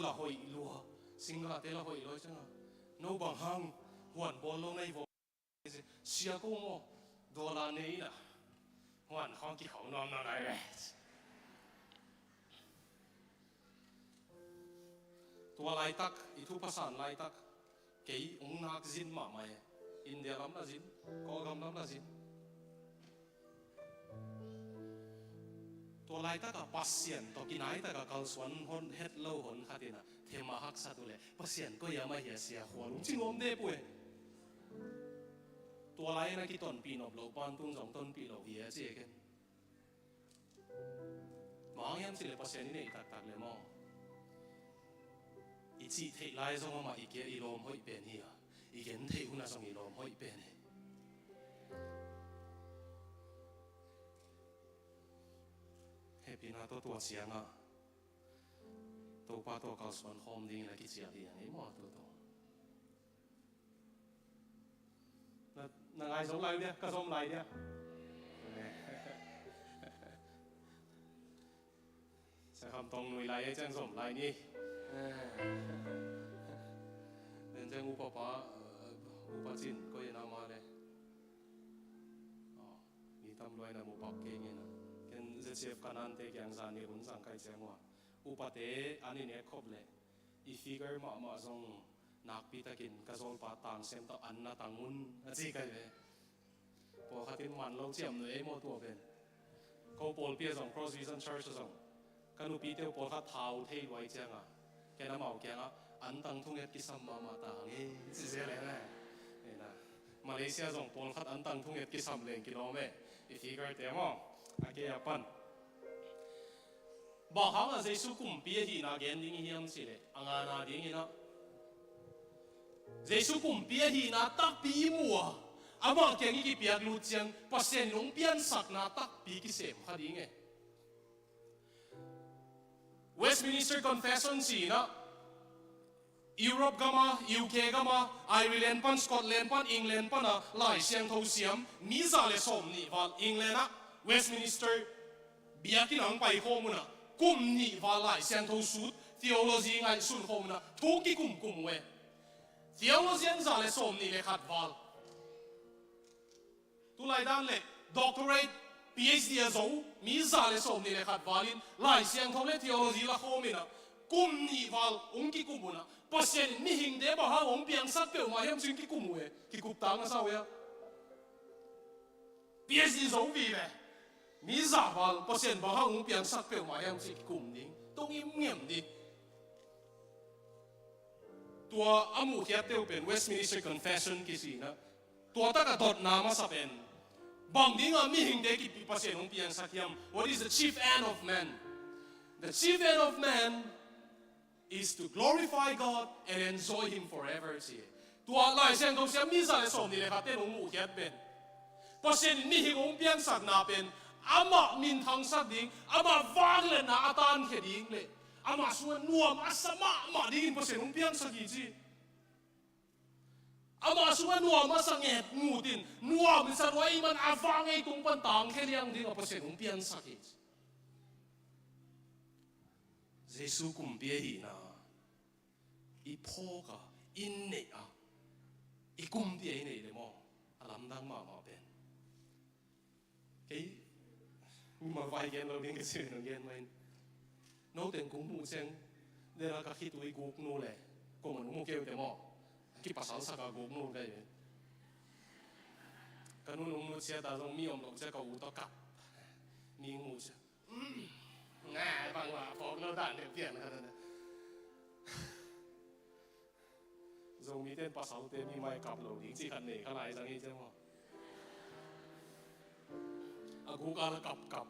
là hội lúa sinh là thế là hội lúa chứ nào nấu bằng hang hoàn bò lâu nay vô xia cô mò đồ là này nè hoàn hang cái khẩu non nó này tua lai tak itu pasan lai tak cái ông nak zin mà mày India lắm là zin có gam lắm là zin tua lai tak pasien to kinai tak kal suan hon het lo hon khatina thema hak sa tu le pasien ko ya ma ya sia hualung chingom de pue tua lai na ki ton pi nop lo pan tung jong ton pi lo hi che ken mang yam si le pasien ni tak tak le mo i chi thei lai zong ma i ke i lom hoi pen hi a i gen thei una zong i lom hoi pen he happy na to tua siang a to pa to kal suan hom ding la ki chia di ang i mo to na ngai giống lại đi ka som lại đi sẽ không tông nuôi lại chân som lại đi nên chân upa chín có gì nào mà đây đi tâm loài là một bọc kê nghe nè cái giờ chef kanan te kyang zan ni hun sang kai chang wa upa te ani ne khop le I figure ma zong nak pi takin ka zol pa tang sem ta an na tangun a chi kai ve po khatin man lo chiam noi mo tu ben ko pol pia zong cross vision church zong kanu pi te pol kha thau thei loi chang a ke na mau kyang a an tang thung et ki sam ma ta nge chi se le na na Malaysia zong pol khat an tang thung et ki sam leng ki no me I figure te mo a ke apan ba hang a jesu kum pi hi na gen ding hiam si le anga na ding ina jesu kum pi hi na tak pi mua ama kyang ki piak lu chiang pasien long pian sak na tak pi ki sem kha ding e Westminster Confession si na Europe gama UK gama Ireland pan Scotland pan England pan na lai siang tho siam mi za le som ni wal England na Westminster biakin ang pai ko muna kum ni wal lai siang tho sut theology ngai sun ko muna thu ki kum we theology an za le som ni le khat wal tu lai dan le doctorate PhD a zo mi za le som ni le khat walin lai siang tho le theology la ko mina kum ni wal ong ki kum muna pasien mi hing de ba ha ong piang sak pe ma hem chung ki kum we ki kup ta nga sa we PhD zo vi ve mi za wal pasien ba ha ong piang sak pe ma hem chi ki kum ding tong im ngem di tua amu hiat teu pen Westminster Confession ki si na tua ta ka dot na ma sa pen bang ding a mi hing de ki pi pasien ong piang sak yam what is the chief end of man the chief end of man is to glorify God and enjoy Him forever. Tua lai siang tho siam mi za le som ni le kha te nong mu hiat ben pasien mi hing ong piang sak na pen ama min thang sak ding ama wang le na atan khe ding le ama suan nuam asama ma ding pasien ong piang sak ji ama suan nuam asanget ngutin nuam sa roi man avang ei tung pan tang khe liang ding pasien ong piang sak ji Jesu kum pia hi na I pho ka in nei a I kum pia nei le mo alam dang ma ben cái mà vài gen lo ding ke sin no gen main no ten kung mu cheng de la ka khit ui guk no le ko man mu keu te mo ki pasal sa ka guk no kai kanun mu chia ta dong mi om lo che ka u to kap mi mu che ngài bằng hòa phóng nó đạn điều kiện hơn dùng mi tên pasal tên mi mai cặp lầu đi chỉ cần để cái này sang đi chứ mà cú cả là cặp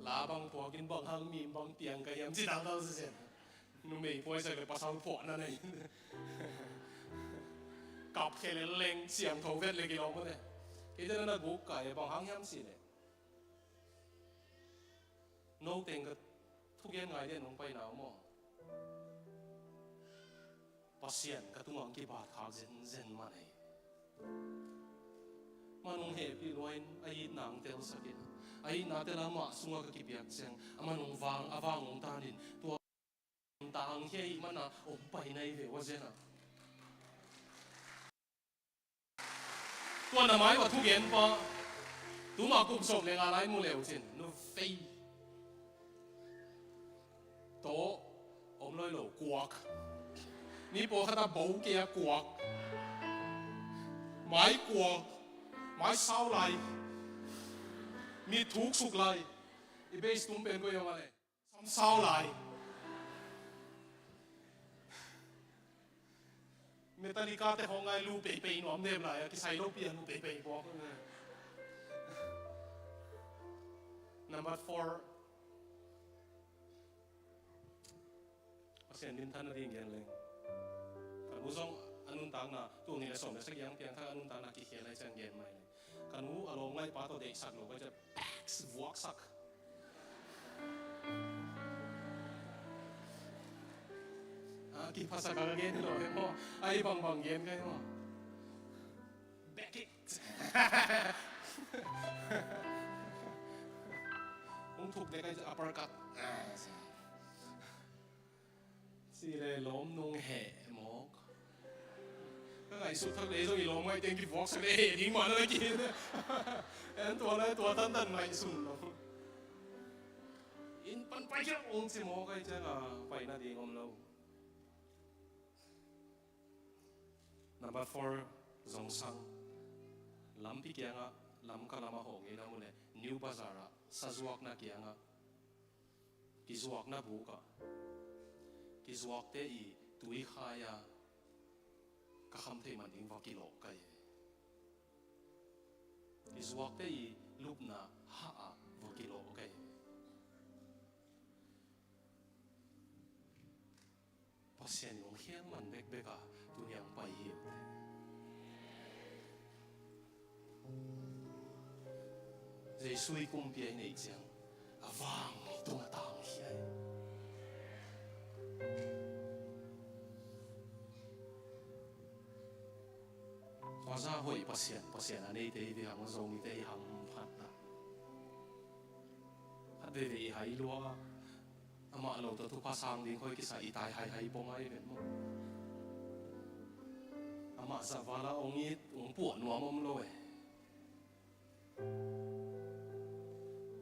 lá bằng phò kinh bằng hang mi bằng tiếng cái em chỉ đang đâu chứ nó mấy phôi sẽ cái pasal phò nó này cặp khi lên lên xiềng thầu vết lên cái đó này cái đó là cú cái bằng hang em gì đấy nô tiền cái thuốc gen ngày đêm nông bay nào mà pasien cái tung ang kibat khao zen mà này mà nông hệ bị loin ai nang tel sakit ai na tel ama sunga cái kibiak chang ama nông vang avang ong tanin tua ta tang he mana om pai nei ve wa zena tua na mai wa thu gen pa tu ma kum som le nga lai mu leu chin nu fei to om loi lo quak ni po khata bầu kia quak mai quak mai sao lại mi thuốc sụt lại i base tum pen ko yo male sam sao lại Metallica te hongai lu pe pe nom dem lại ki sai lo pian lu pe pe bo number 4 pasien din tan ring gen leng kan usong anun tang na tu ni le som le sak yang pian tha anun tang na ki khel lai chang gen mai le kan u along lai pa to de sak lo koจะ vuak sak ki phasa ka gen lo he mo ai bang bang gen kai mo back it ung thuk de kai uppercut si le lom nung he mo cái ngày suốt thắc lễ rồi lom ngay tên ki vuak sak le he ding ma na ki en tua tan tan mai sun lo in pan pai cha ong si mo kai cha nga pai na di ngom lo number 4 zong sang lam pi kia nga lam ka lama ho nge na mu le new bazar a sa zuak na kia nga ki zuak na bu ka ki zuak te i tui khaya ka kham the man ding wa ki lo kai ki zuak te i lup na ha a wa ki lo kai pasien yong hiang man bek beka tu niang pai hi dei sui kum pia nei chang awang tu na tang hi ai wa za hoi pasien anei te vi hang zong te ham phat na hat ve ve hai lo ama lo to tu pa sang ding khoi ki sa i tai hai pong ai ven mo ama sa wala ongit ong pu nuam om lo e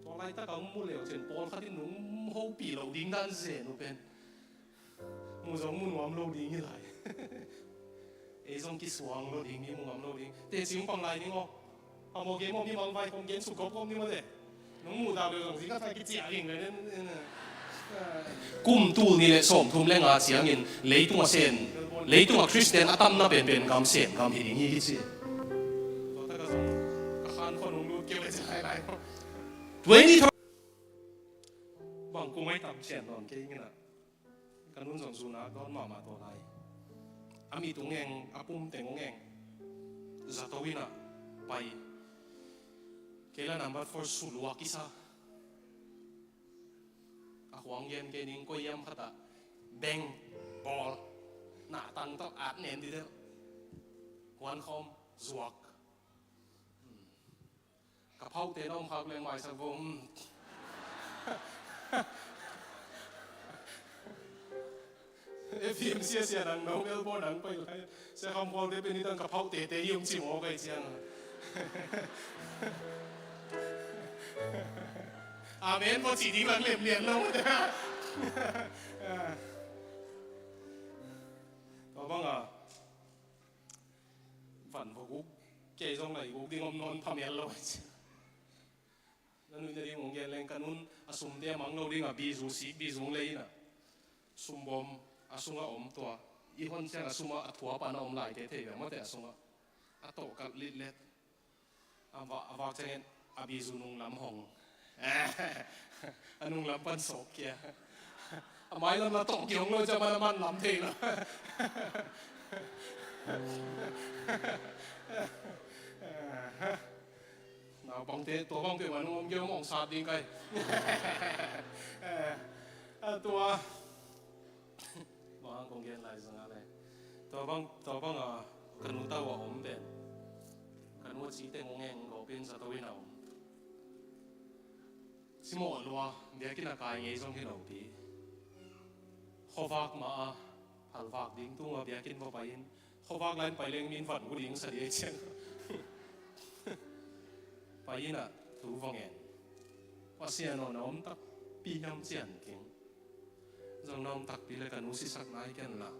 to lai ta ka mu leo chen pol khatin nung ho pi lo ding dan se no pen mu zong mu nuam lo ding hi lai e zong ki suang lo ding ni mu ngam lo ding te siung pang lai ni ngo amo ge mo mi mang vai kong gen su ko kom ni mo de nung mu da lo zong si ka ta ki chia ling le nen kum tu ni le som thum le nga chiang in leitung a sen leitung a Christian atam na ben gam sen gam hi ding hi chi to ta ka zong ka khan khon nung lu ke le chai lai 20 bang ku mai tam chen don ke ngina kan nun song su na don ma to lai ami tu ngeng apum te ngeng za to wina pai ke la number 4 su luwa kisa Huang yen ke ning ko yam khata beng ball na tang to at nen di de kwan khom zuak ka phau te nom khak leng mai sa vom FM sia nang no mel bo nang pai lai se khom bol de pe ni tang ka phau te yum chi mo kai chiang Amen พอสีดิ้งหลังเหลี่ยมเรียนแล้วต่อบ้างอ่ะฝันพวกกูเก๋ทรงไหนกูดิ้งอมนอนทำยันเลยนั่นนู่นจะดิ้งของเย็นแรงกันนู่นอาสุมเดียมังเราดิ้งอ่ะบีซูสีบีซูเลยน่ะสุมบอมอาสุงอ่ะอมตัวอีคนเจ้าอาสุมอ่ะถั่วปานอมไหลเท่ๆแบบว่าแต่อาสุงอ่ะอาโตกับลิดเล็ดอาว่าจะเห็นอาบีซูนุ่งลำหงanong lampan sok ya amay lang na tong yung lo jaman naman lamte na nào bong te to bong te man ngom gyo mong sa ding kai tua bang kong gen lai sang ale to bang kanu ta wa om ben kanu chi te ngeng go bin sa to wi na si mo lo dia kina kai nge song ki lo pi vạc mà hal vạc ding tung ở bia kinh vào bài in khó vạc lên bài lên min phận của ding sẽ đi chăng bài in à thu vong en và xe nó nóm tắc pi nhâm chèn kính dòng nóm tắc pi lại cần usi sắc nai ken là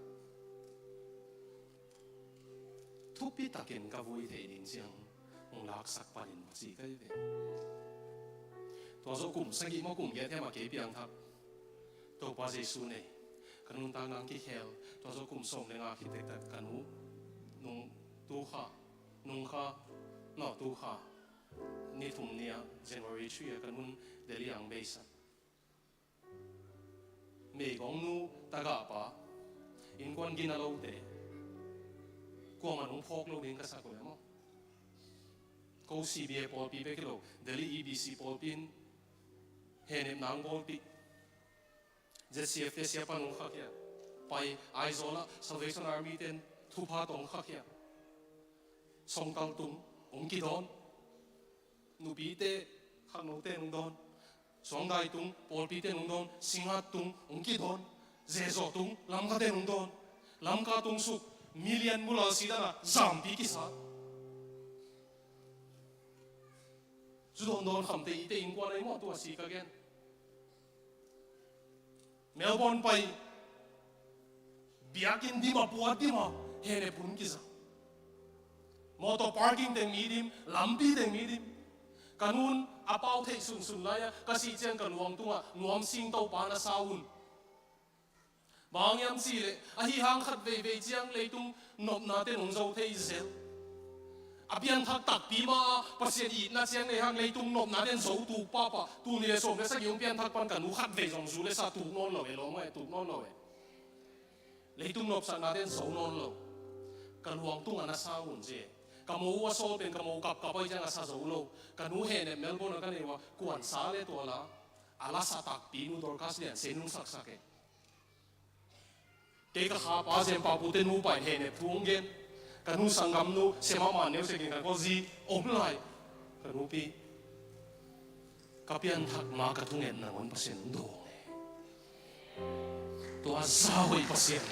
thu pi takin ka vui thế đến chăng ông lạc sắc bài in gì cái vậy tôi số cùng sang ý mà cùng ghé theo mà kế biang thắc tôi qua Giêsu này kanun ta ngang ki khel tôi số cùng sống lên architect kanu nung tu kha no tu kha ni thum nia January 3 kanun Delhi ang base me gong nu taga pa in kwan ginalo te ko manung phok lo din ka sa ko mo ko CBA Paul pi be kilo Delhi EBC Paul pin henem nang Paul pi ZCF siapa nung khak ya pai Aizola Salvation Army ten thupa tong khak ya songkal tung ongki don nubi te khak no te nung don songdai tung Paul pi te nung don singat tung ongki don zezo tung lamka te nung don lamka tung suk million mula sidana zampi kisa Judon don khamte ite ingkwan ai mo tu asika gen Melbourne pai biakin di ma puat di ma hene pun kisa motor parking teng midim lampi teng midim kanun apau thei sun sun laya kasi chen kan wang tunga nuam sing tau pa na saun bang yam si le ahi hang khat ve ve chiang leitung nop na te nong zo thei zel abian thak tak pi ma pasien i na chiang le hang leitung nop na den zo tu pa pa tu ni le som le sak yong pian thak pan kan u khat ve jong su le sa tu non lo e lo mai tu non lo e leitung nop sa na den zo non lo kan wang tunga na saun je kamu wa so pen kamu kap kap ai jang asa zo lo kanu he ne Melbourne kan e wa kuan sa le to la ala sa tak pi nu dor kas lian se nung sak sak e ke ka kha pa sem pa pu te nu pai he ne thuong gen kanu sangam nu sema man ne se kin ka ko zi om lai kanu pi kapian thak ma ka thungen na on pasen do to a zawai pasen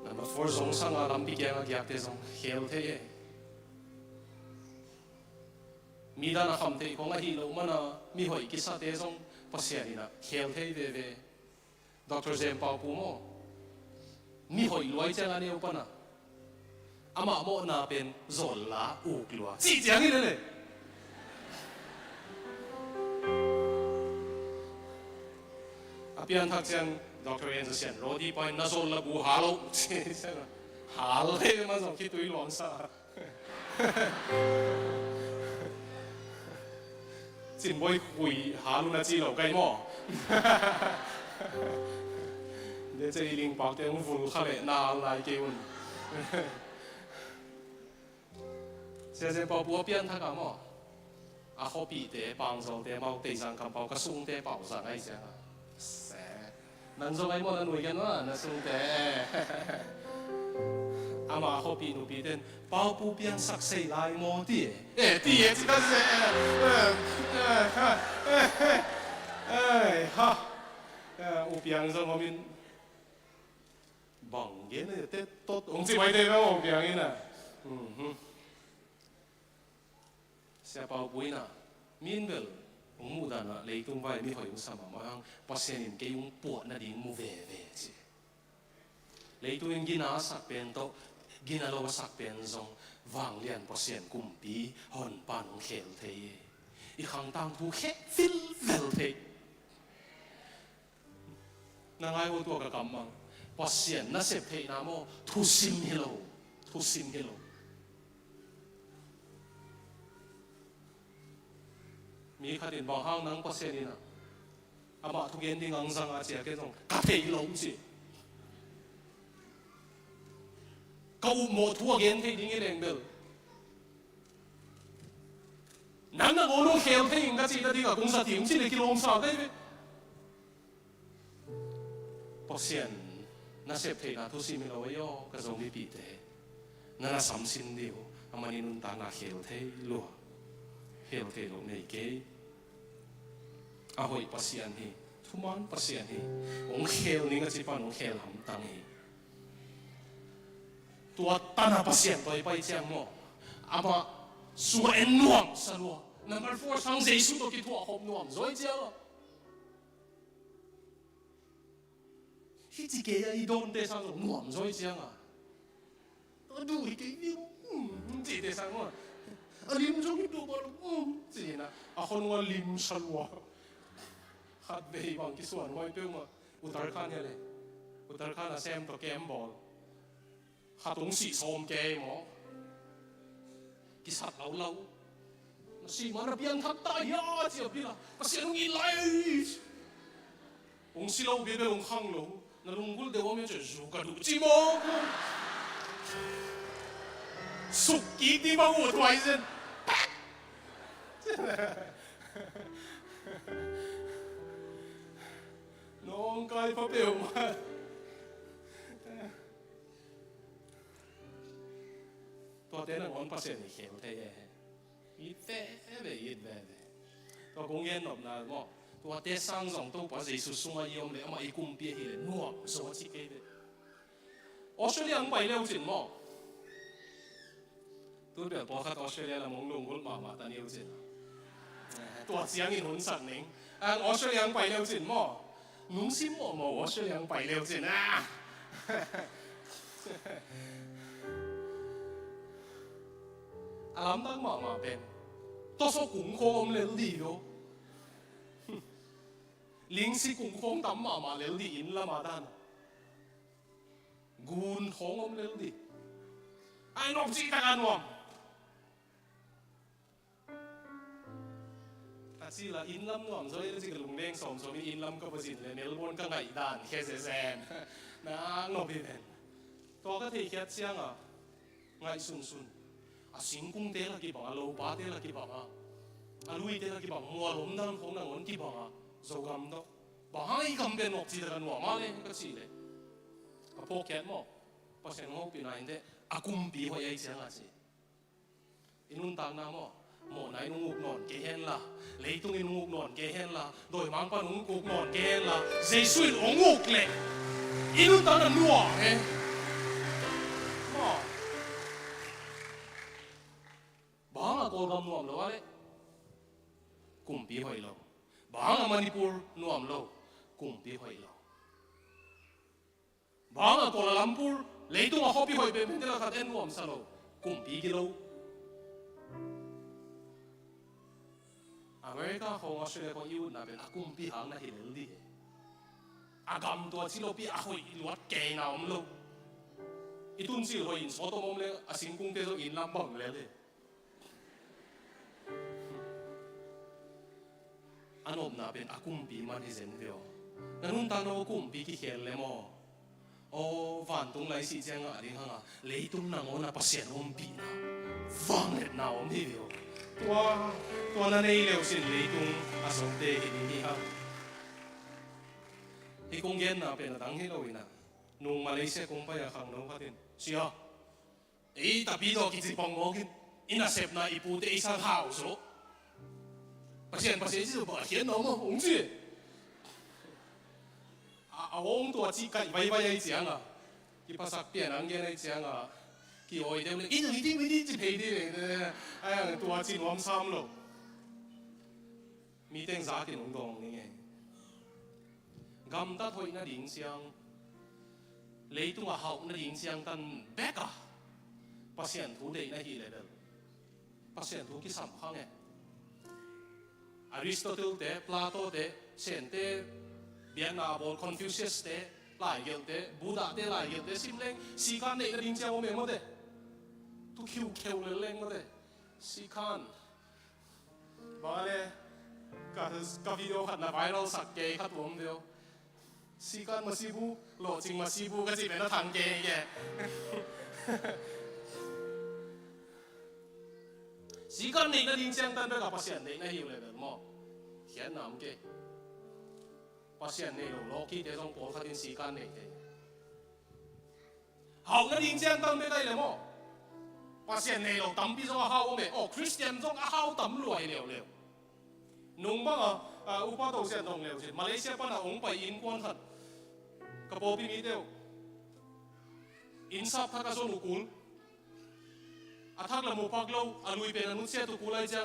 Number 4 zong sang lampi kya nga gyak te zong khel the ye mi da na kham te ko nga hi lo mana mi hoi ki sa te zong pasya ni na khel the de de Dr. Zem Pau pu mo mi hoi loi chang ani upana ama mo na pen zol la u klua chi jang ni le apian thak chang Dr. Yen sian rodi point na zol la bu halo hal he ma zong ki tui luang sa jin boy hui halu na chi lo kai mo để chơi linh bảo tiếng phụ khá lệ na lại kêu sẽ bảo bố biến thắc cả mò à khó bị để bằng dầu để mau để sang cầm bảo cái sung để bảo sang ai chứ sẽ nên rồi ai mà nên nuôi cái nó là sung để à mà khó bị nuôi bị đến bảo bố biến sắc xây lại mò đi đi chỉ có sẽ ha u biang zo ngomin bang gen ne te tot ong chi bai de ba u biang ina sia pau buina min bel ong mu da na lei tung vai mi hoi ung sam ma hang pasien in ke ung puat na ding mu ve ve chi lei tu ing gina sak pen to gina lo sak pen zong wang lian pasien kum pi hon pan ong khel thei i khang tang thu khe fil vel thei nangai ho tua ka kamang pasien na sep thei na mo thu sim hello mi khatin bang hang nang pasien ina ama thu gen ding ang sang a chia ke jong ka thei lo chi kau mo thu gen thei ding eleng bel nang na go no khel thei ing ka chi da ding a kung sa tim chi le ki lom sa dai pasien na sep thei na thu sim lo yo ka zong bi pi te na sam sin dio amani nun ta nga khel thei lo nei ke ahoy pasian hi thuman pasian hi ong khel ninga chipan ong khel ham tang hi tua tana pasian toy pai chiang mo ama suwa en nuam salwa number 4 sang jesu to ki thua hop nuam zoi chiang hi chi ke ai don te sang nuam zoi chiang a du hi ke ni chi te sang mo alim jong du bol chi na a khon wa lim salwa hat be bang ki suan hoi pe ma Uttarakhand le Uttarakhand sem to kem bol hatung si som ke mo ki sat lau lau si mana pian thak ta ya chi pila pasian ngi lai ong si lau be be ong khang lo na lung gul de wo me che ju ka du chi mo suk ki ti ma wo twai zen nong kai fa be maตัวเต้นงอนภาษาเขียวเท่อีเต้เบอีเบตัว公園落那麼ตัวเต้上上都把藝術送去用嚟，ama一公別去嚟挪所自己嘅。我說你500了錢麼？都別播下我說你啦，懵龍骨麻麻但了錢。ตัวเสียงอินหุ่นสันนิง我說你500了錢麼？農心麼麼？我說你500了錢啊！alam tang mama ben to so kung khom lel di lo ling si kung khom tam mama lel di in la ma dan gun khom lel di ai nok chi ta kan wam ta si la in lam nom so le si ka lung leng som so mi in lam ka ba sin le Melbourne ka ngai dan khe se sen na no bi ben to ka thei khat siang a ngai sun sun a sing kung te la ki bang a lo pa te la ki bang a lui te la ki bang mua lom dan khong na ngon ki bang a zo gam do ba hai gam ben nok chi da kan wa ma le ka chi le ka po ket mo pa sen ho pi na inde a kum pi ho ai chang a chi inun tang na mo mo nai nu nguk non ke hen la lei tung in nguk non ke hen la doi mang pa nu nguk non ke hen la jesu ong nguk le inun tang na nuwa he mo bang a kol gam nuam lo ale kum pi hoi lo bang a Manipur nuam lo kum pi hoi lo bang a Kuala Lumpur leitung a hopi hoi be mentela khat en nuam sa lo kum pi ki lo America khong Australia khong yu na ben a kum pi hang na hi le li a gam to chi lo pi a hoi luat ke na om lo itun si hoi in so to mom le a sing kung te so in lam bang le le anop na ben akum pi man hi zen veo nanun ta no kum pi ki khel le mo o van tung lai si chang a ding hanga leitung na ngona pasien om pi na wang let na om hi veo tua na nei leo sin leitung a som te hi ni ha hi kong gen na ben dang hi lo ina nung Malaysia kong pa ya khang no khatin sia ei ta pi do ki chi pong mo kin ina sep na ipu te isang hao so pasien ji ba hian no mo ong ji a ong to chi kai vai vai ai chiang a ki pasak pian ang gen ai chiang a ki oi dem le in ni ti chi pei di le ai to chi nom sam lo mi teng za ki nong dong ni nge gam ta thoi na ding siang leitung a hau na ding siang tan beka pasien thu de na hi le del pasien thu ki sam khang e Aristotle te, Plato te, Sen te, Vienna bol Confucius te, Lai Gel te, Buddha te, Lai Gel te, sim leng, si kan ne ring chiao me mo de. Tu kiu keu le leng mo de. Si kan. Ba le ka video khat na viral sak ke khat wom deo. Si kan ma si bu, lo ching ma si bu ka chi me na thang ke ye. Si kan ne na ring chiang tan be ka pasien ne na hiu le mo. Hian nam ke. Pasien ne lo ki te song po khatin si kan ne te. Hau na ring chiang tan be kai le mo. Pasien ne lo tam pi song a hau me. Oh Christian song a hau tam luai le le. Nung ba อุปาโตเสียนตรงเร็วสิมาเลเซียปะนะองไปอินกวนขัดกระโปปีมีเดียวอินซับทักกระโซนุกุลอาทักละมูพักโลอาลุยเป็นอนุเซียตุกุลไอเจ้า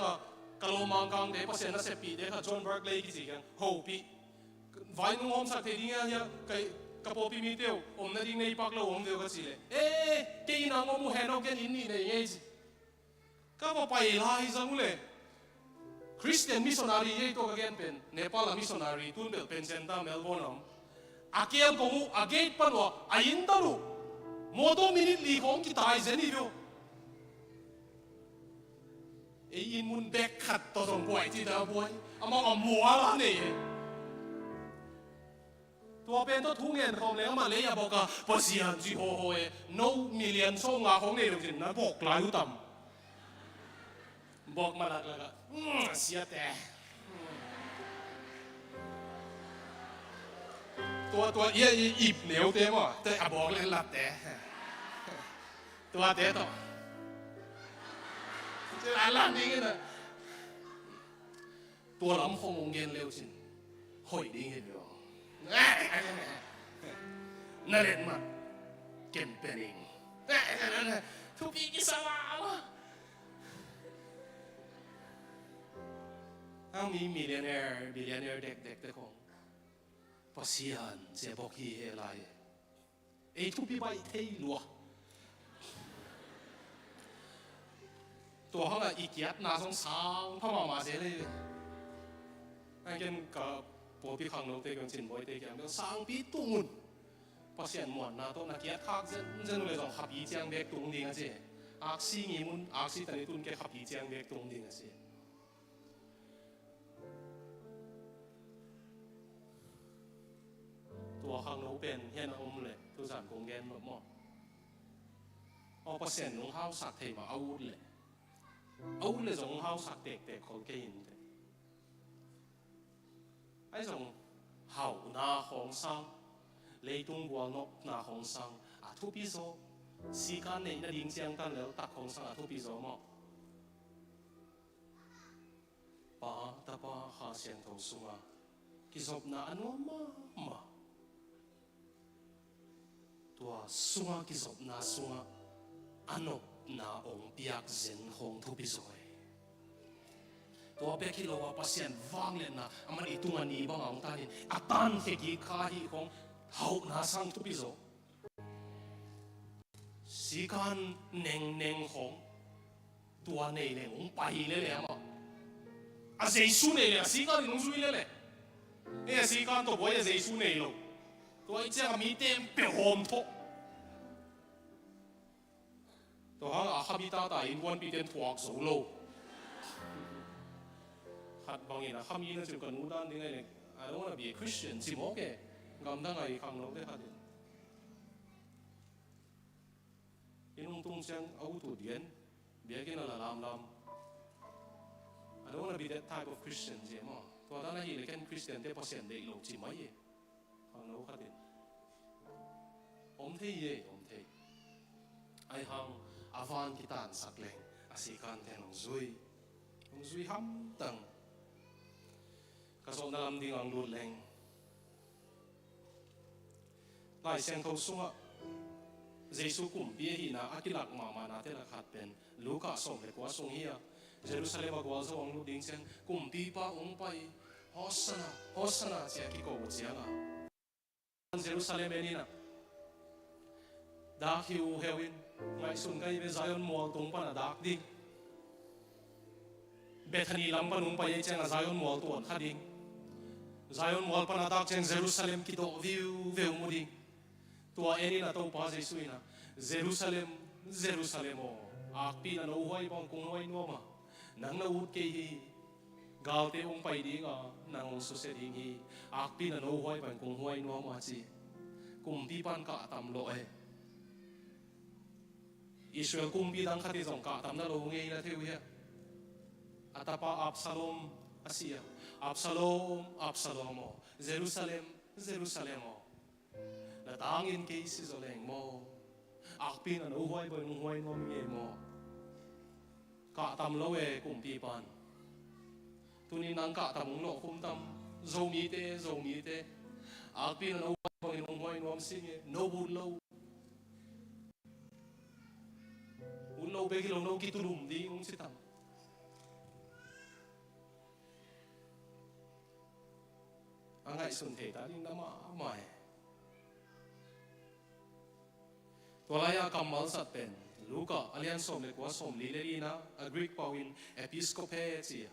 กะโลมังกังเดปเซนนัสเซปีเดค่ะจอห์นเบิร์กเลย์กี่สิกันโฮปีไว้นุ่งหอมสักเทดิ้งเนี่ยกระโปปีมีเดียวนั่นดิ้งในพักโลเดียวก็สิเลยเกี่ยนังมูเฮนเอาแกนินนี่เลยไงสิก็พอไปไล่จังเลยคริสเตียนมิชชันนารียี่ตัวก็แกนเป็นเนปาลมิชชันนารีตุนเป็นเซนต์เมลเบิร์นอาเกียลกงอาเกตปันวะอายินตารุโมโตมินิลีของกิตายเซนิวิวอินมุนเบกขัดตัวสมบวยที่ดาวบวยมองมัวละนี่ตัวเป็นตัวทุ่งเงินของเลยมาเลยอย่าบอกว่าภาษีอันจีโฮโฮno million ส่งอาของเนี่ยจริงนะบอกหลายต่ำบอกมาแล้วก็เสียแต่ตัวอีบเหนียวเต็มอ่ะแต่บอกเลยละแต่ตัวแต่ต่อจะอะไรนี่กันนะตัวลำคงงเงินเร็วสิหอยดิ้งเห็นหรอนั่นเองมาเก็บเป็นเองทุกปีกิสวาวถ้ามีมิลเลนเนอร์บิลเลนเนอร์เด็กๆของภาษีอันเจ็บบอกที่อะไรทุกปีไปเที่ยวตัวเขาอีกเกียรติน่าสงสารพม่ามาเสียเลยไอ้เกินกับปัวพี่ขังโลกเตกันสินบ่อยเตกันก็สร้างปีตุ้งภาษีอันหมดนะตัวนักเกียรติข้าจะเลยต้องขับยีเจียงเบกตุ้งดิ่งสิอักษีงี้มุนอักษีตอนนี้ตุนแกขับยีเจียงเบกตุ้งดิ่งสิตัวขังโลกเป็นเฮียนเลยตัวสารกงเงินหมดหมดภาษีอันของเขาสักเทมาเอาเลยเอาเลยส่งเขาสักเด็กๆเขาเก่งเลยไอ้ส่งเขาหน้าของสังเลยตุ้งวัวนกหน้าของสังทุบปีโซสีกันเนี่ยนั่งดิ้งเชียงกันแล้วตัดของสังทุบปีโซมั้งป้าตาป้าหาเสียงทองสุงกิศบน่าอันว่ามาตัวสุงกิศบน่าสุงอันว่านาองเปียกเซนของทุบิโซตัวเบกิโลว่าภาษีอันฟังเลยนะมันอีตุมันอีบางองตาดินอัตันเฟกิคาฮีของเขาหน้าสังทุบิโซสีกันเน่งของตัวเน่งองไปเลยเลยมั้งเจสุเน่เลยสีกันนุ่งสุยเลยสีกันตัวบ่อยเจสุเน่โลตัวไอ้เจ้ามีเต็มเป็นหอมทกตัวเขาข้าพิตาตายวันปีเต็มถั่วสูโลขัดบางอย่างนะข้ามีนั่นจุกันนู้นด้านนี้ไงเนี่ย I don't wanna be a Christian สิโมเกะกำลังไงขังเราได้ขัดอินุ่งตุ้งเชียงเอาตัวเดียนเบียกินอะไรลำI don't wanna be that type of Christian สิโมตัวด้านนี้เลยแค่ Christian แต่พอเสียนเด็กโลกสิไม่ขังเราขัดเที่ยไอ้หังอาวันกิตานสักเล็งอาศิกันแทนองซุยห้ำตังกระสอบน้ำดิ่งอังลุดเล็งไล่เสียงเขาสุ่งเจสุกุมเบียหินาอากิลักมานาเทลักขัดเป็นลูกาส่งเด็กว่าส่งเฮียเยรูซาเล็มกว่าส่งลูกดิ่งเสียงกุมปีป้าองไปฮอสนาเสียกิโกบุเสียงเยรูซาเล็มนี่นะดาคิวเฮวินไงสุนไกเบซายอนมัวตรงปนดักดิเบธานีลำปนุงไปเจงซายอนมัวตัวขัดดิซายอนมัวปนดักเจงเยรูซาเล็มคิดวิวมุดิตัวเอ็นี่นะตัวป้าเจสุยนะเยรูซาเล็มอักปีนันเอาไว้บังคงไว้นัวมานังนาอุดเกยกาวเตองไปดีกานังสุเสดิงีอักปีนันเอาไว้บังคงไว้นัวมาจีกุมปีปันกะตำโลอิสราเอลกุมปีดังขัดที่สงกะตำนั่นเราไงนะเที่ยวเฮียอัตปาอับซาโลมอาเซียอับซาโลมเยรูซาเล็มและต่างอินเกสิโซเลงโมอักปีนันเอาไว้บังไว้นัวมีโมกะตำโลกุมปีปัน tunin nang ka tamung lo kum tam zomi te alpin no bang in ngoi nom singe no bun lo un lo be ki lo no ki tulum di ung sitam angai sun the ta ding dama mai tolaya kamal sat pen luka alian som le kwa som li le na a greek pawin episcope chi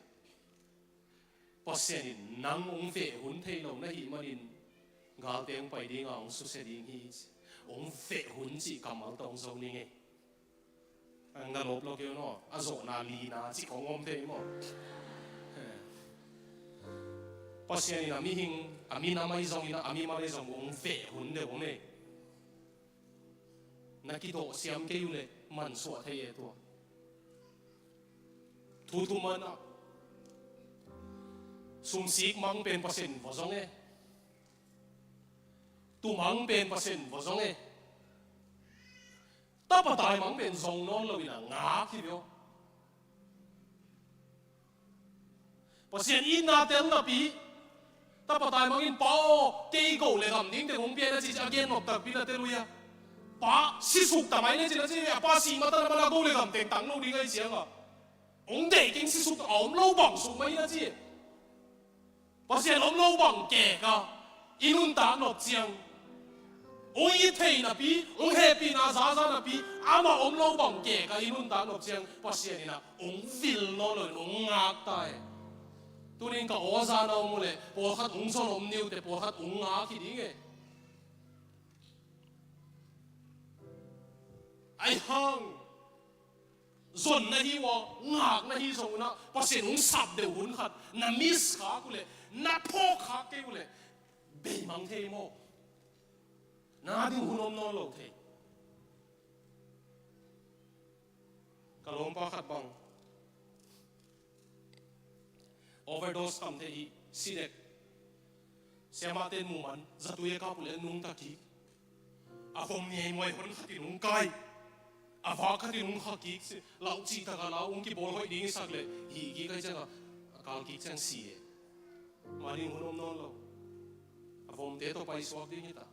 pasien nang ong fe hun thei lo na hi manin gal teng pai ding ang su se ding hi ong fe hun chi kamal tong zo ni nge ang na lop lo kyo no a zo na li na chi kong om te mo pasien ina mi hing ami na mai zong ina ami ma le zong ong fe hun de ong ne na ki do siam ke yu le man so thei e to thu thu man a sum sik mang pen pasien vo zong e tu mang pen pasien vo zong e ta pa tai mang pen zong non lo ina nga ki bio pasien in na tel na pi ta pa tai mang in pao ke go le gam ding te ngom pia na chi again op tak pi na te lu ya pa si suk ta mai ne chi na chi pa si ma ta na ma go le gam teng tang lo ding ai chiang a ong de king si suk om lo bang suk mai na chi pasien om lo bang ke ka inun ta no chiang ong yi thei na pi ong happy na za za na pi ama om lo bang ke ka inun ta no chiang pasien ina ong fil no lo ong ngak tai tunin ka oza na mo le po khat ong son om niu te po khat ong nga ki ding e ai hang zon na hi wa ngak na hi so na pasien ong sap de hun khat na miss kha ku le na po kha ke ku le be mang thei mo na ding hun om no lo thei ka lom pa khat bang overdose kam te hi sinek siama ten mu man zatuye ka pul nung ta ki avom ni moi hon khati nung kai ava khati nung kha ki lau chi ta ka lau ung ki bol hoi ding sak le hi ki kai changa kal ki chang si e mari hunom non lo avom te to pai swak ding ta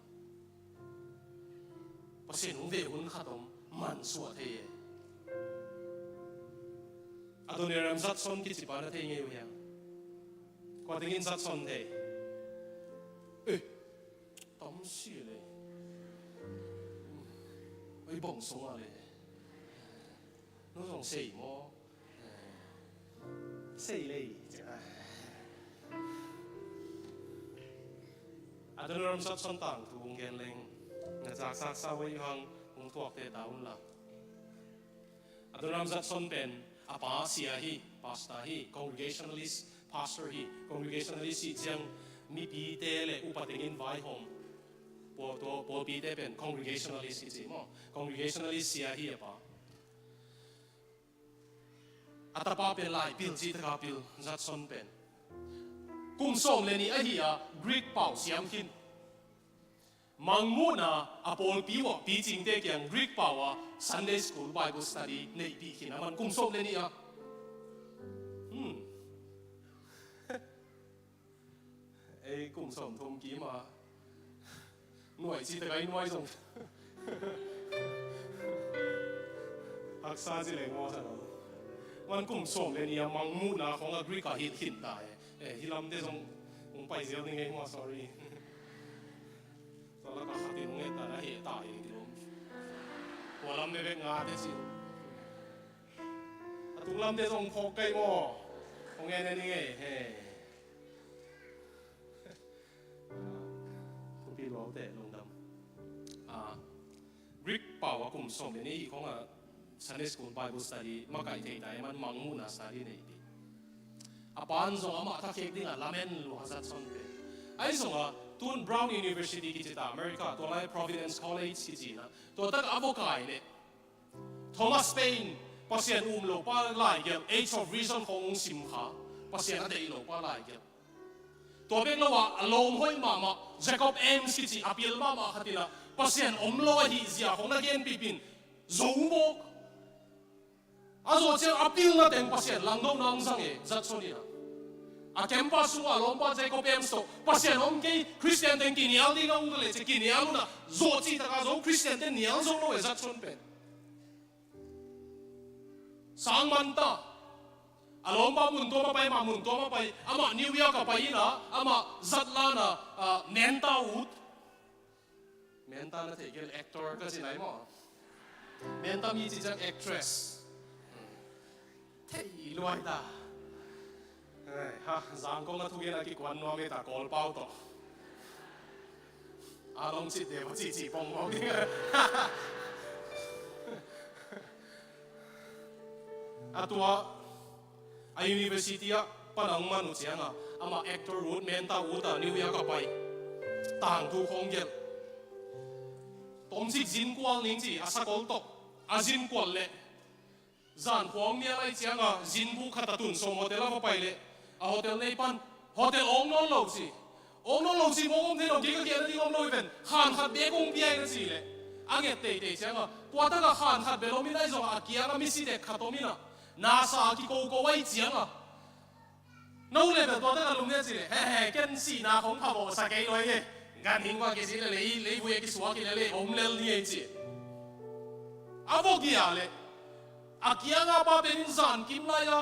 pasin ung ve hun khatom man suwa the e adoniram zat son ki chi pa na the nge yu yang qua tiếng rất son thế, ê, tóm xìเลย, ấy bông súng àเลย, nó dùng xì mò, xìเลย, à tôi nói rất son tàng thu ông ghen lên, ngã giặc sắc sao vậy hăng, ông thuộc thế đào là, à tôi nói rất son pen, à pa xìa hi, pastor hi, congregationalist pastor hi congregationalist si chang mi pi te le upating invite home po pi te pen congregationalist si mo congregationalist sia hi pa atapa pen lai pil chi ta pil zat son pen kum som le ni a hi a greek pau siam kin mangmu na apol pi wo pi jing te kyang greek pau a sunday school bible study nei pi kin man kum som le ni a ai cùng sống thông ký mà nuôi chỉ cái nuôi dùng học sinh chỉ lấy ngô sao mình cùng sống lên nhà mang mu na không agree cả hiện tại hi làm thế dùng ông phải gieo những cái mà sorry sau đó các hạt tiền nghe ta hiện tại thì luôn tôi làm thế ngã thế gì tôi làm thế dùng khó cây mà không nghe nên nghe lỗ tệ lông đâm Greek bảo cùng sống đến đây không à Sunday School Bible Study mà cái thầy đại man mang mu na study này đi apan zong ama thắc khek ding a lamen lu hazat son pe ai zong a tun Brown University ki ta America to lai Providence College ki ji na to tak avokai ne Thomas Paine pasien lo pa lai gel Age of Reason khong sim kha pasien a dei lo pa lai gel to bek lo wa alom hoi mama Jacob Ames ki chi apil mama khatina pasien omlo hi zia khong na gen pipin zongbo azo che apil na teng pasien langdong nang sang e zat sonia a kempa sunga lompa Jacob Emsto pasien om ke Christian ten kinial di ngau le che kinial na zo chi ta ka zo Christian ten nial zo lo ezat son pen sang manta alompa mun to ma pai ma mun to ma pai ama New York ka pai na ama zatla na menta ut menta na te gel actor ka sinai mo menta mi chi jang actress thei loi ta ha giang ko na thu gen ki kwan no me ta kol pau to a long chi de ba chi chi pong mo ni atua a university a panang manu chianga ama actor root menta uta New York ka pai tang thu khong gel tom sik jin kwal ning chi asakol to azin kwal le zan khong nia lai chianga jin bu khatatun som hotel a pai le a hotel nei pan hotel ong non lo si mo ngom thelo ki ka kia ni ngom lo even khan khat be kong pi ai na si le ange te chianga kwa ta ka khan khat be lo mi dai zo a kia ka mi si de khatomina na sa ki ko wai chianga no le be to ta ka lum ne si le he ken si na khong kha bo sa ke loi ge gan hin wa ke si le le bu ye ki suwa ki le om lel ni ai chi avo ki ya le a kia nga pa ben zan kim la ya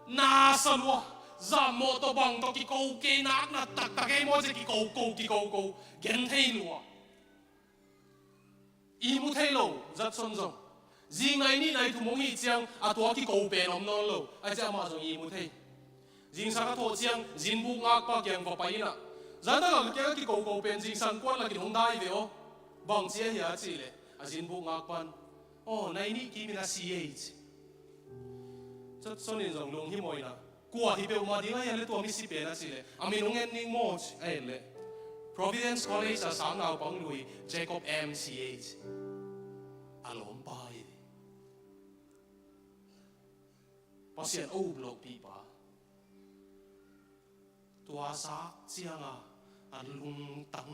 na sa lo za mo to bang to ki ko ke nak na tak tak ke mo je ki ko gen thei lo i mu thei lo zat son zong jing nai ni nai thu mong hi chiang a to ki ko pe nom non lo ai cha ma zong i mu thei jing sa ka tho chiang jin bu ngak pa kyang ko pai na za ta ga ke ki ko pen jing san kwan la ki hong dai ve o bang chia ya chi le a jin bu ngak pan o nai ni ki mi na ch zat son in zong long hi moi na kwa hi be ma di ngai le to mi si pe na chi le a mi nong en ning mo ai le Providence College a sang nau pang lui Jacob MCH alom pai pasien o blok pi pa tua sa chianga an lung tang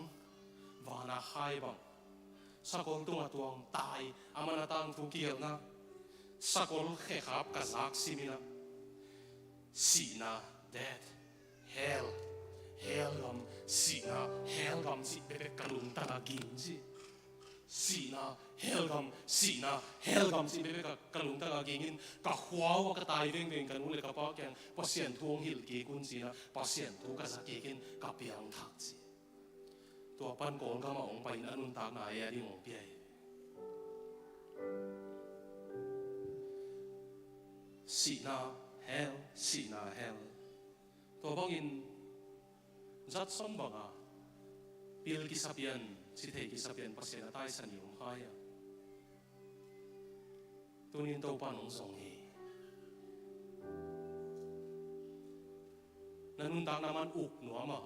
vana khai bang sakol tung atuang tai amana tang tu kiel na sakol khe khap ka zak simina sina death hell gam sina hell gam si bebe kalung tang agin sina hell gam si bebe kalung tang agin ka hwawa ka tai veng kan ule ka pa kyang pasien thuang hil ki kun sina pasien thu ka sa ki kin ka piang thak chi to pan kol ka ma ong pai na nun tak na ya di ngong pi ai sina hell to bangin zat son banga pil ki sapian si thei ki sapian pasien atai san yum khaya tunin to panong song hi nanun tak naman uk nuama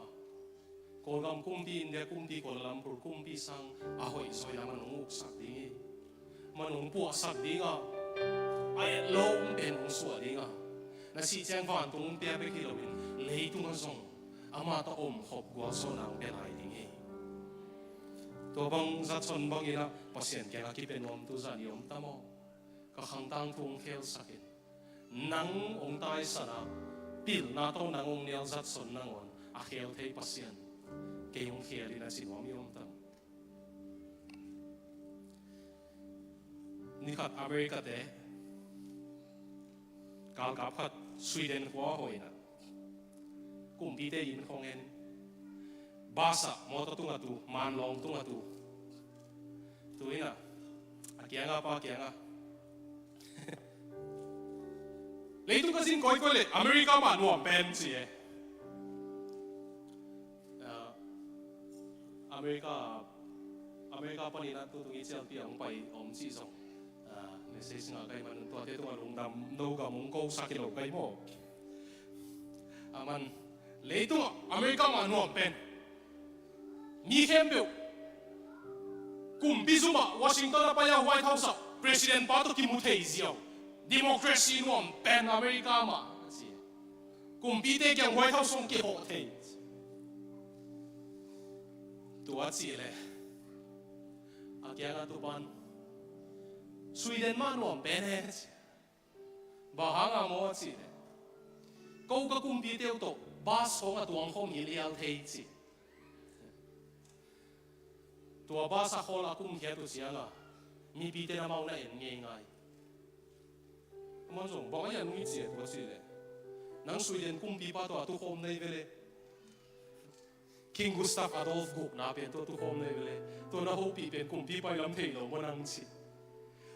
kolgam kumpi india kumpi kolam pur kumpi sang ahoy soy naman uk sak dingi manung puak sak dinga ay lo ben ung suwa dinga na si chang van tung pia be kilowin lei tung song ama ta om hop gwa so nang ben ai dingi to bang zat son bang ina pasien ke ki pen om tu zan yom tamo ka khang tang thung khel sakin nang ong tai sana pil na to nang ong nial zat son nangon a khel thei pasien ke yong khel ina si nom yom tam ni khat America te kal kap khat Sweden kwa hoina kumpi te in khong en basa mo to tunga tu man long tunga tu tuina akianga pa akianga leitung ka sin koi le America ma nuam pen chi e America pa ni na tu tungi chel pi ang pai om chi song ne se singa kai man to te tunga lung dam no ga mong ko sakilo kai mo aman leitung America ma nuam pen ni kembe kumpi zuma Washington pa ya White House President pa to kimuthei ziaw democracy nuam pen America ma kumpi te kyang White House song ke ho thei tua chi le akyanga tu pan Sweden ma nuam pen he bahanga mo chi le ko ka kumpi te to bus ของตัวของฮิลีอัลเทจิตัวบาสเขาละกุ้งเขียตัวเสียงอ่ะมีปีเตอร์มาเนี่ยง่ายง่ายมันส่งบอกว่าอย่างนี้เสียตัวสิเลยนังสวีเดนกุ้งปีป้าตัวทุกคนในเวลาคิงกุสตาฟอดอล์ฟกุกน่าเป็นตัวทุกคนในเวลาตัวน่าหูปีเป็นกุ้งปีไปลำเทียนเราบนนังสิ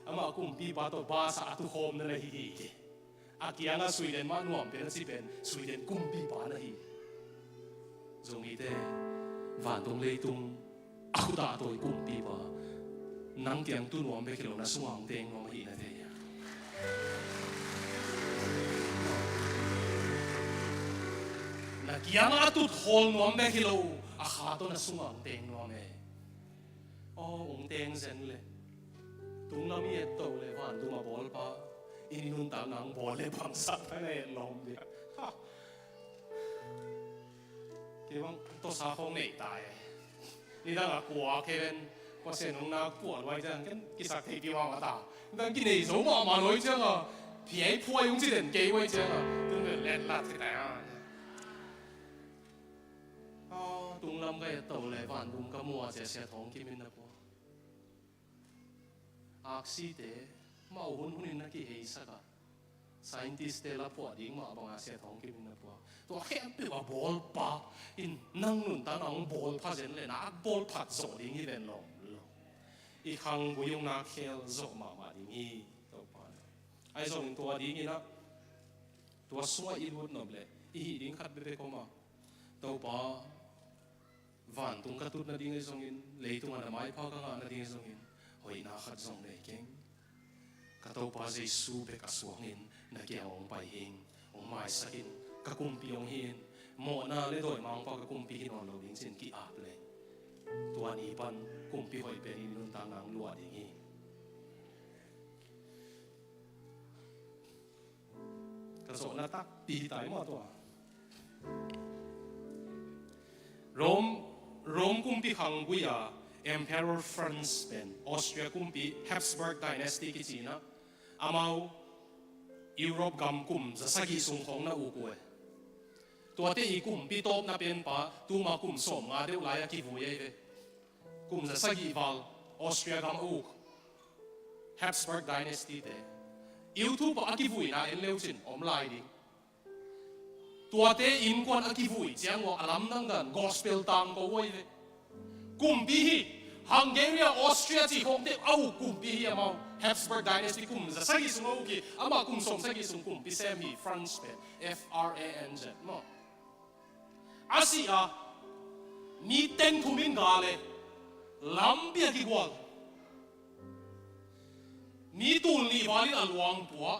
อามากุ้งปีป้าตัวบาสทุกคนในเลยฮีอาเกียงอ่ะสวีเดนมันหน่วงเป็นสิเป็นสวีเดนกุ้งปีป้านะฮีตรงนี้เด้วันตรงเลยตรงaku tak tahu ikut pipa, nang tiang tu nuam bekilo na suang teng nuam hi na teya. Na kiang atut hol nuam bekilo, akato na suang teng nuam e. Oh, teng sen le, tung nami eto le van tu ma bol pa, ini nun tang nang bol le bangsa pa na lom dia. Kibang to sa kong nei tai. 你睇下過去邊，我成日拿過來啫，跟其實睇邊話我打，但見你做乜嘛女啫啊，皮破用之人機位啫啊，都咪叻辣嘅啊！哦，東lâm嘅道理，反東咁我就成日同見面啦噃。阿斯德冇本本那幾氣色啊 ，scientist 嘅啦破點嘛，幫阿成日同見面啦噃。 ตัวแค่เป็นว่าบอลปะอินนั่งนุ่นตาหนังบอลพัดเจนเลยนะบอลพัดโซดิ้งที่เป็นลมอีกครั้งกูยังนักเคลโซมาดิ้งอีตัวปานไอ้โซดิ้งตัวดิ้งอีนะตัวสวยอีรุ่นนบเลยอีดิ้งขัดไปเข้ามาตัวปาวันตุงกระตุ้นนั่นดิ้งไอ้โซดิ้งเลยตุงอันไม่พอกังอันดิ้งไอ้โซดิ้งหอยนาขัดโซเลยเก่งกระตัวปาใจสู้ไปกับสวงอินนักเกี่ยวองไปเององไม่สักิน กะกุมปีองหินหมอนาเลยโดยมังปากะกุมปีนอนเราดิ้งสินกี่อาบเลยตัวนี้ปันกุมปีหอยเป็นอินุนตางนังลัวดิ้งฮีกระโสนาตักปีตายหมดตัวโรมกุมปีขังกุยา Emperor Franz เป็นออสเตรียกุมปี Habsburg Dynasty กิจีนะอามายุโรปกำกุมจะสักิสุงของน่าอุกวยตัวเตอีกุมปีโตบน่าเป็นป่าตัวมากุมสมงาเดียวหลายกิบุยเอกุมจะสักิวาลออสเตรียกำอุก Habsburg Dynasty เตอิวทูปอากิบุยน่าเอ็นเลวจินอมลายดิตัวเตอินกวนอากิบุยเจียงว่าอลัมนังกัน Gospel ตังก็ไว้กุมปีฮังการีออสเตรียจีของเตเอากุมปีอามา Habsburg Dynasty กุมจะสักิสุงอุกิอามากุมสมสักิสุงกุมปีเซมี France เป็น FRANZ มั้ง Asia ni teng thumin gale lambia ki gwal ni tul ni walin alwang puwa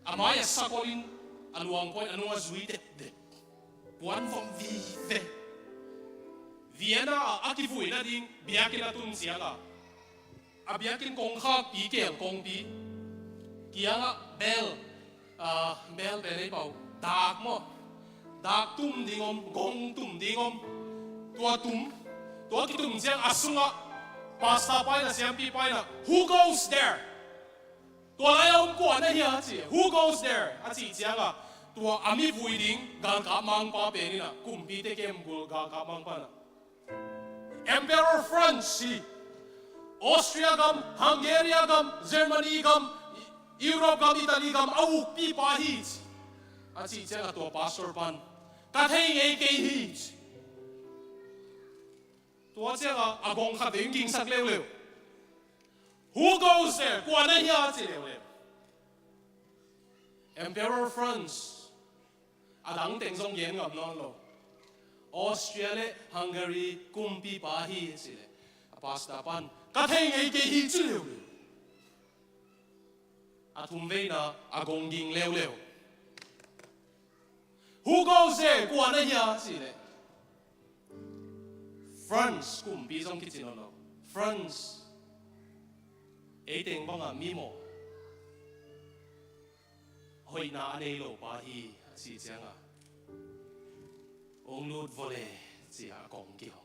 amaya sakolin alwang point anua zui de puan vom vive Vienna akivui na ding biakin na tun siya abiakin kong kha pi kel kong pi kianga bel bel pau dak mo dak tum dingom gong tum dingom tua kitum siang asunga pasta pai na siang pi pai na who goes there tua layong ko na hiya chi who goes there achi siang tua ami vui ding gan ka mang pa pe ni na kumpi te kem bul ga ka mang pa na Emperor Franz Austria gam Hungary gam Germany gam Europe gam Italy gam au pi pa hi achi siang tua pastor pan kathei ei ke hiตัวเจ้าอากงขัดเองกินสักเร็ว Who goes there กว่านั้นยาจีเร็ว Emperor Franz อาดังเต็งทรงเย็นกับน้องเราออสเตรียและฮังการีกุมปีปาฮีสิเลยปาสตาปันกระเทงไอ้เกฮีจีเร็วอาทุ่มเวน่ะอากงกินเร็ว Who goes there กว่านั้นยาจีเลยFrance กุมปีทรงคิดจินเรา France เอเต็งบ้างมีโมหอยนาอันเอโลปาฮีสิเจียงองนูดวอลเลจีอากงเกี่ยว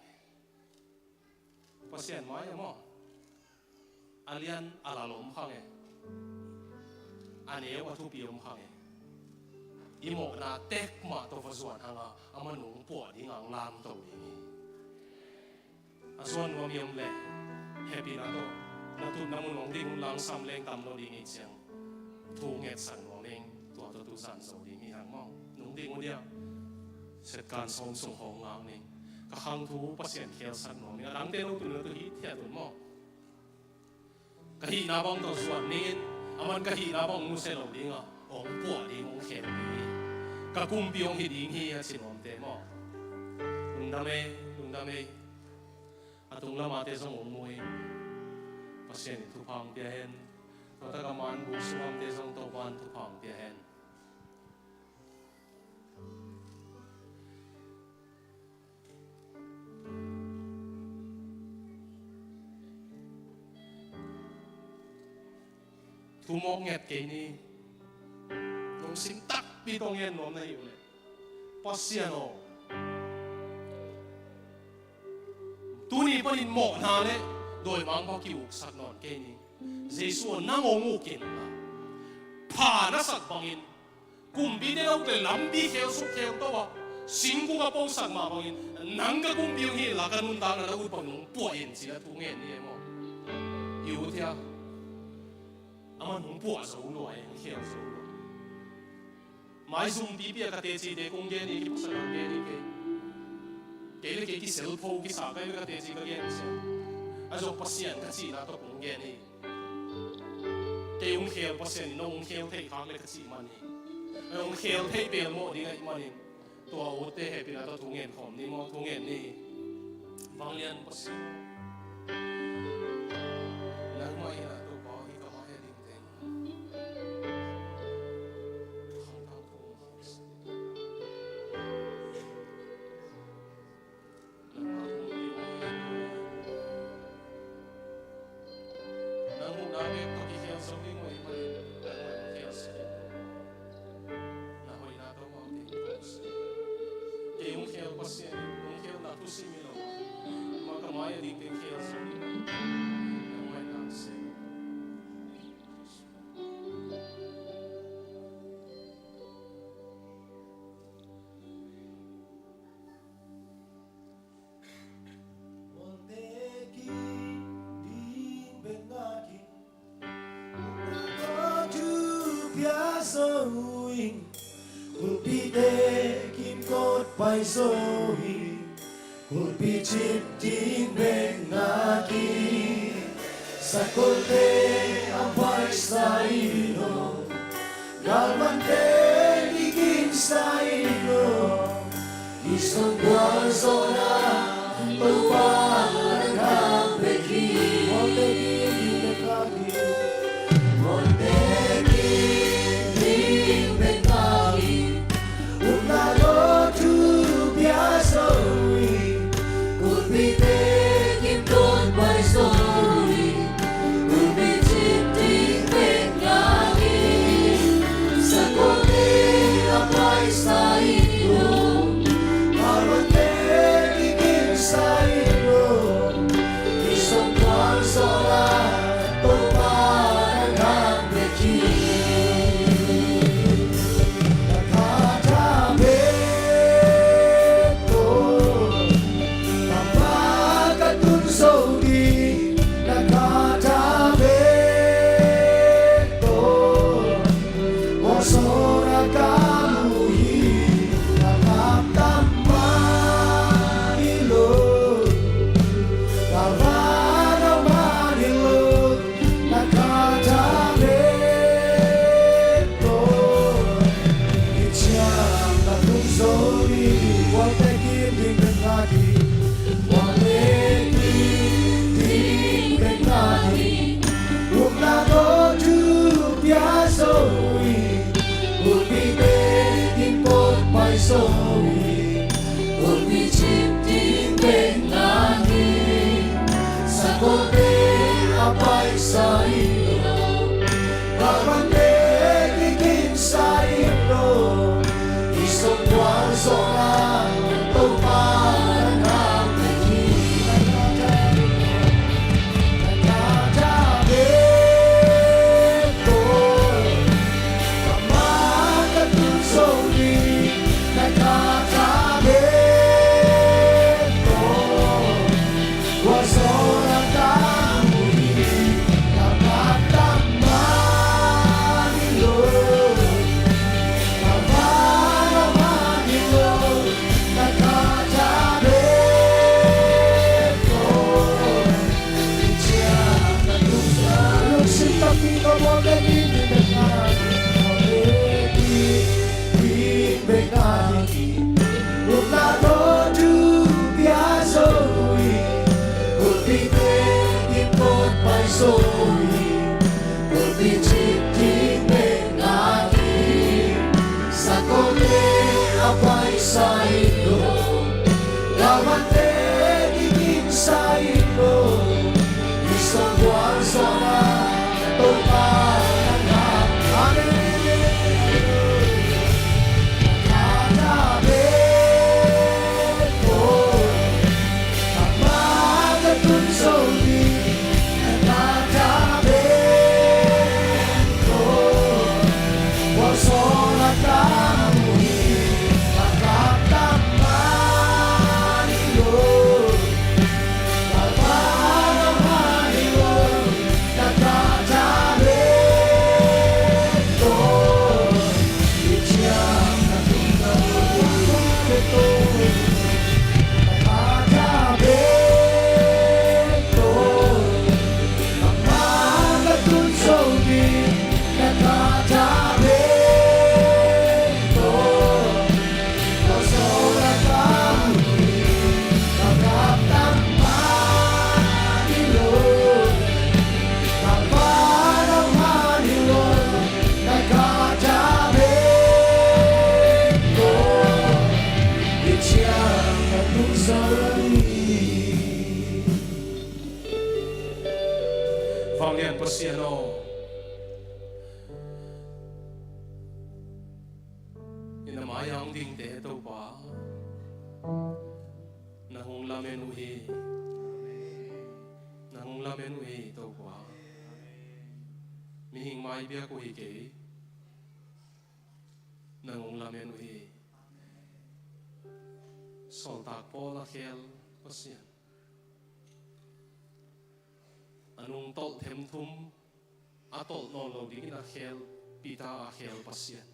ภาษาอังกฤษมั้งอันเลียนอาลาลมข้างอันเอวัตถุปีมข้าง imo na tek ma to vazuan hanga amanung po di ngang lam to ini azuan wa miam le happy na to na tu namun ong ding lang sam leng tam lo ding ichang thu nget san wa meng to to tu san so ding hang mo nung ding dia set kan song song hong ngang ni ka hang thu pasien khel san mo mi lang te lo tu tu hi thia tu mo ka hi na bong to suan nin aman ka hi na bong nu se lo ding a ong po ding ong khem ni ka kum piong hi ding hi a sin om te mo lung da me atung lama te song ong mui pasien tu phang pia hen to ta ka man bu suam te song to ban tu phang pia hen tu mok nget ke ni nong sim tak pi tong yen nom na yu le pasien o tu ni panin mo na le doi mang ko ki uk sak non ke ni jesu nang ong ukin na pha na sak bangin kum bi de lo te lam bi khel su khel to wa sing ku ga po sak ma bangin nang ga kum bi hi la kan un da na u pa nong po yin chi la tu ngen ni mo yu thia aman nong po zo lo ai khel zo lo mai zum bi bi ka te chi de kong ge ni ki pa sa ge ni ke le ke ki sel pho ki sa ka ka te chi ka ge ni se azo pasien ka chi na to kong ge ni ke ung khel pasien no ung khel thei khang le ka chi man ni ung khel thei pe mo di ngai man ni to o te he pi na to thung en khom ni mo thung en ni bang lian pasien lang mai na to ba hi ka ma he ding teng khang khang thung Pai sohi kulpi chip ting beng naki sakote ampai saino galmante digin saino isong guazona tuan kampeki monteki nekaki monteki ting beng naki unalo Sa iyo, vang lian pasiano ina mayang ding te to pa na hong lamen uhi to pa mi hing mai bia ko hi ke na hong lamen uhi sol tak po la khel pasian anung tol them thum atol no lo ding na khel pita a khel pasian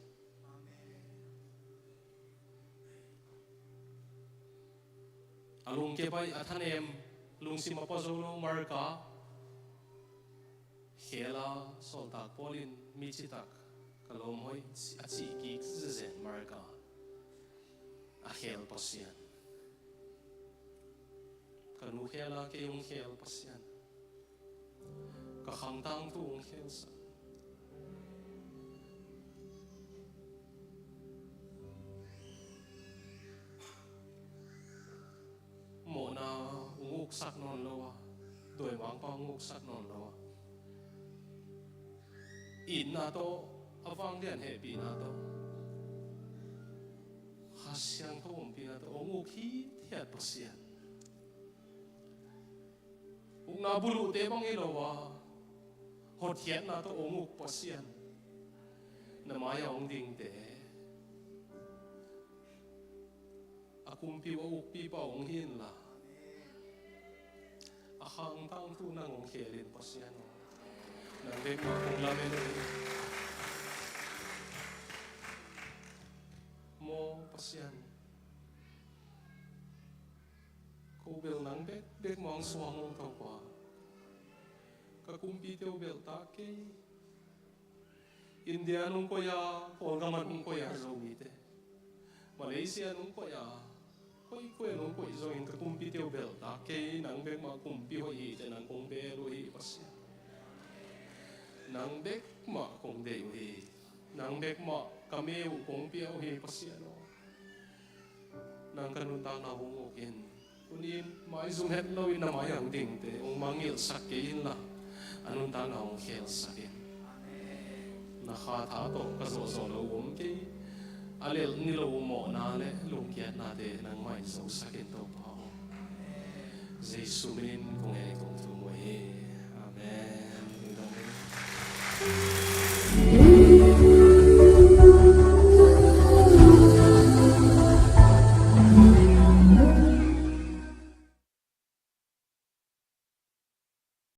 alung ke bai athanem lung sima pozolo marka khela sol tak polin mi chitak kalom hoi achi ki zen marka a khel pasian kanu khela ke yung khel pasian ka khang tang tu ung khel sa mo na unguk sak non loa doi mang pa unguk sak non loa in na to avang lian he pi na to hasyang to pi na to unguk hi thiat pasian ung na bulu te bang ilowa hot thiat na to unguk pasian na maya ong ding te akumpi wa ukpi pa ong hin la ahang tang tu nang ong khelin pasian nang dek ma kong lamen mo pasian ko bel nang dek mong suang ong tau pa kakumpi teo bel ta ke India nung koya polgaman nung koya zawite Malaysia nung koya koi nung koi zo in kakumpi teo bel ta ke nang dek ma kumpi ho hi te nang kong belo hi pasian nang dek ma kong deo hi nang dek ma kameu kong piao hi pasian nang kanunta na hungokin kunin mai zum het lo in na mayang ding te ong mangil sakin la anun ta na ong khel sakin na kha tha to ka zo lo um ki alel ni lo mo na le lung kiat na te nang mai zo sakin to pa jesu min kong